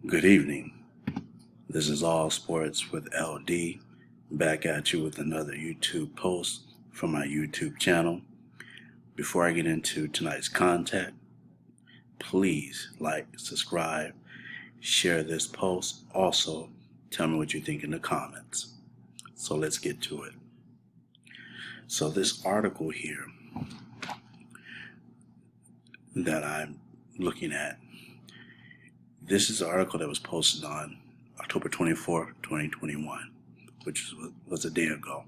Good evening. This is All Sports with LD, back at you with another YouTube post from my YouTube channel. Before I get into tonight's content, please like, subscribe, share this post. Also, tell me what you think in the comments. So let's get to it. So this article here that I'm looking at, this is an article that was posted on October 24, 2021, which was a day ago.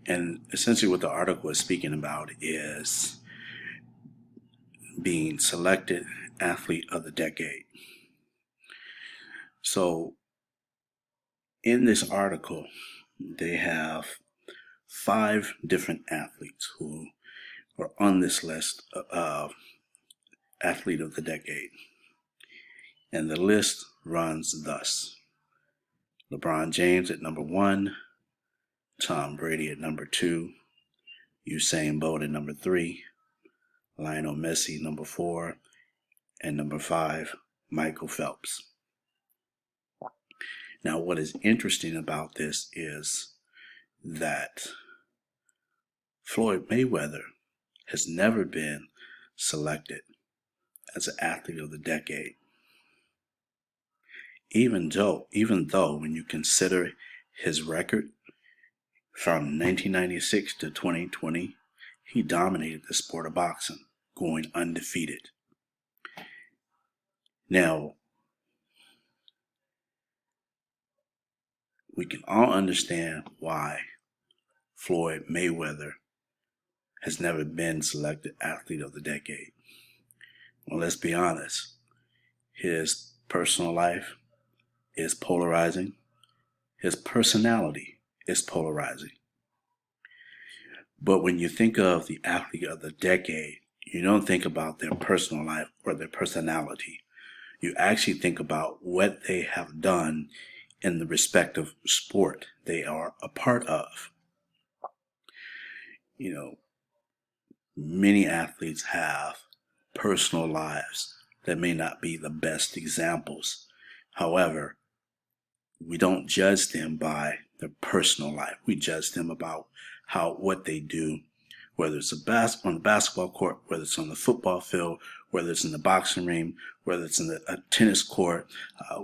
And essentially what the article is speaking about is being selected athlete of the decade. So in this article, they have 5 different athletes who are on this list of athlete of the decade. And the list runs thus: LeBron James at number 1, Tom Brady at number 2, Usain Bolt at number 3, Lionel Messi number 4, and number 5, Michael Phelps. Now, what is interesting about this is that Floyd Mayweather has never been selected as an athlete of the decade. Even though when you consider his record from 1996 to 2020, he dominated the sport of boxing, going undefeated. Now, we can all understand why Floyd Mayweather has never been selected athlete of the decade. Well, let's be honest. His personal life is polarizing. His personality is polarizing. But when you think of the athlete of the decade, you don't think about their personal life or their personality. You actually think about what they have done in the respective sport they are a part of. You know, many athletes have personal lives that may not be the best examples. However, we don't judge them by their personal life. We judge them about what they do, whether it's on the basketball court, whether it's on the football field, whether it's in the boxing ring, whether it's in a tennis court,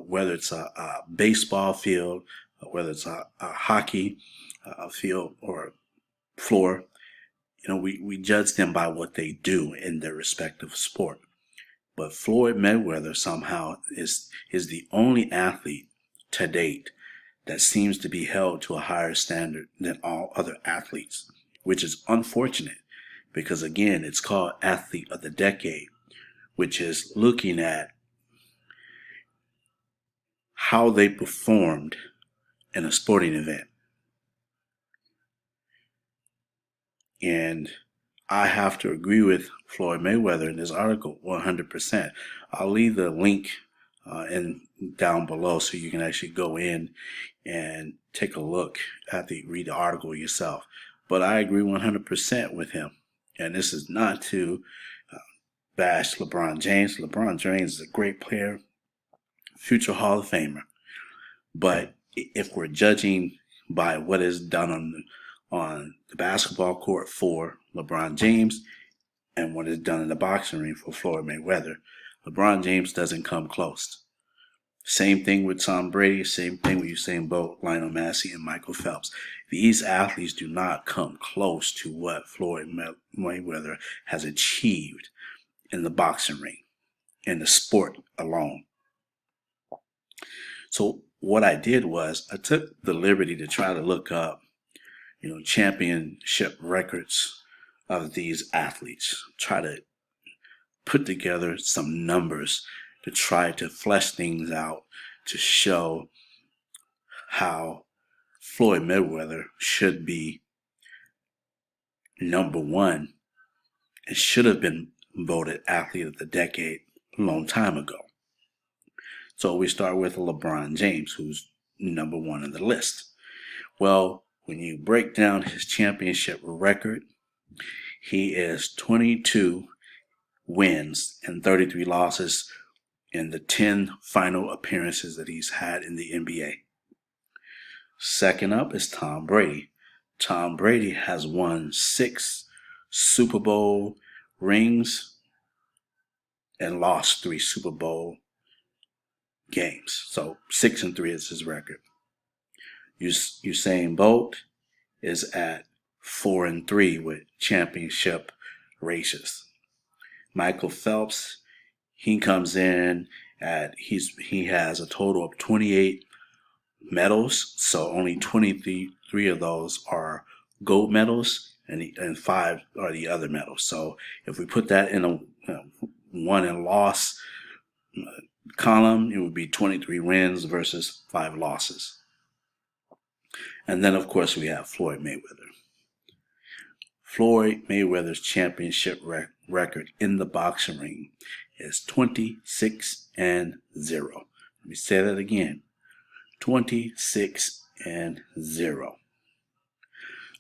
whether it's a baseball field, whether it's a hockey field or floor. You know, we judge them by what they do in their respective sport. But Floyd Mayweather somehow is the only athlete to date that seems to be held to a higher standard than all other athletes, which is unfortunate because, again, it's called Athlete of the Decade, which is looking at how they performed in a sporting event. And I have to agree with Floyd Mayweather in this article 100%. I'll leave the link down below so you can actually go in and take a look read the article yourself. But I agree 100% with him. And this is not to bash LeBron James. LeBron James is a great player, future Hall of Famer. But if we're judging by what is done on the basketball court for LeBron James and what is done in the boxing ring for Floyd Mayweather, LeBron James doesn't come close. Same thing with Tom Brady, same thing with Usain Bolt, Lionel Messi, and Michael Phelps. These athletes do not come close to what Floyd Mayweather has achieved in the boxing ring, in the sport alone. So what I did was I took the liberty to try to look up, championship records of these athletes, try to put together some numbers to try to flesh things out to show how Floyd Mayweather should be number 1 and should have been voted athlete of the decade a long time ago. So we start with LeBron James, who's number 1 on the list. Well, when you break down his championship record, he is 22 wins and 33 losses in the 10 final appearances that he's had in the NBA. Second up is Tom Brady. Tom Brady has won 6 Super Bowl rings and lost 3 Super Bowl games. So 6-3 is his record. Usain Bolt is at 4-3 with championship races. Michael Phelps, he comes in at he has a total of 28 medals, so only 23 of those are gold medals, and 5 are the other medals. So if we put that in a won and loss column, it would be 23 wins versus 5 losses. And then, of course, we have Floyd Mayweather. Floyd Mayweather's championship record in the boxing ring is 26-0. Let me say that again. 26-0.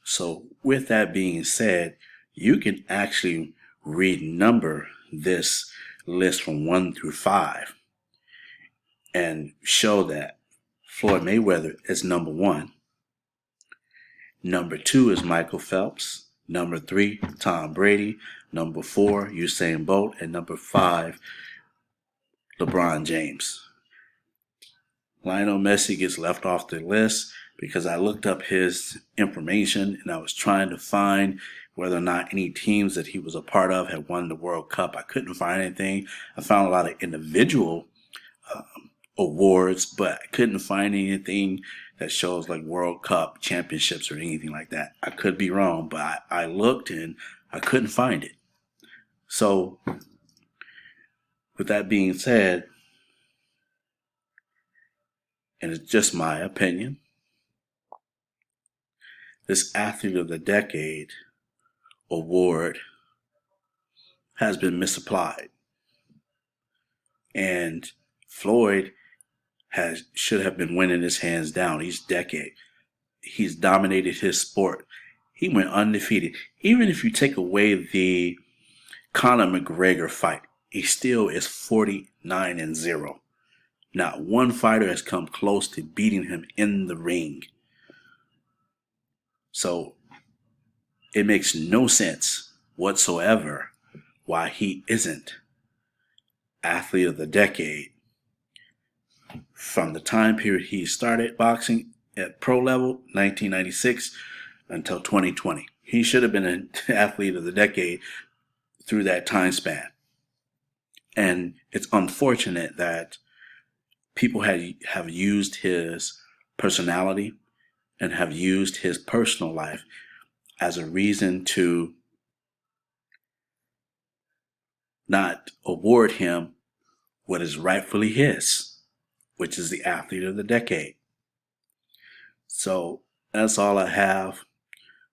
So with that being said, you can actually renumber this list from 1 through 5 and show that Floyd Mayweather is number 1. Number 2 is Michael Phelps. Number 3, Tom Brady. Number 4, Usain Bolt. And number 5, LeBron James. Lionel Messi gets left off the list because I looked up his information and I was trying to find whether or not any teams that he was a part of had won the World Cup. I couldn't find anything. I found a lot of individual awards, but I couldn't find anything that shows like World Cup championships or anything like that. I could be wrong, but I looked and I couldn't find it. So with that being said, and it's just my opinion, this Athlete of the Decade award has been misapplied. And Floyd should have been winning his hands down. He's dominated his sport. He went undefeated. Even if you take away the Conor McGregor fight, he still is 49-0. Not one fighter has come close to beating him in the ring. So it makes no sense whatsoever why he isn't Athlete of the Decade from the time period he started boxing at pro level, 1996, until 2020. He should have been an Athlete of the Decade through that time span. And it's unfortunate that people have used his personality and have used his personal life as a reason to not award him what is rightfully his, which is the Athlete of the Decade. So that's all I have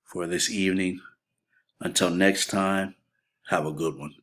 for this evening. Until next time, have a good one.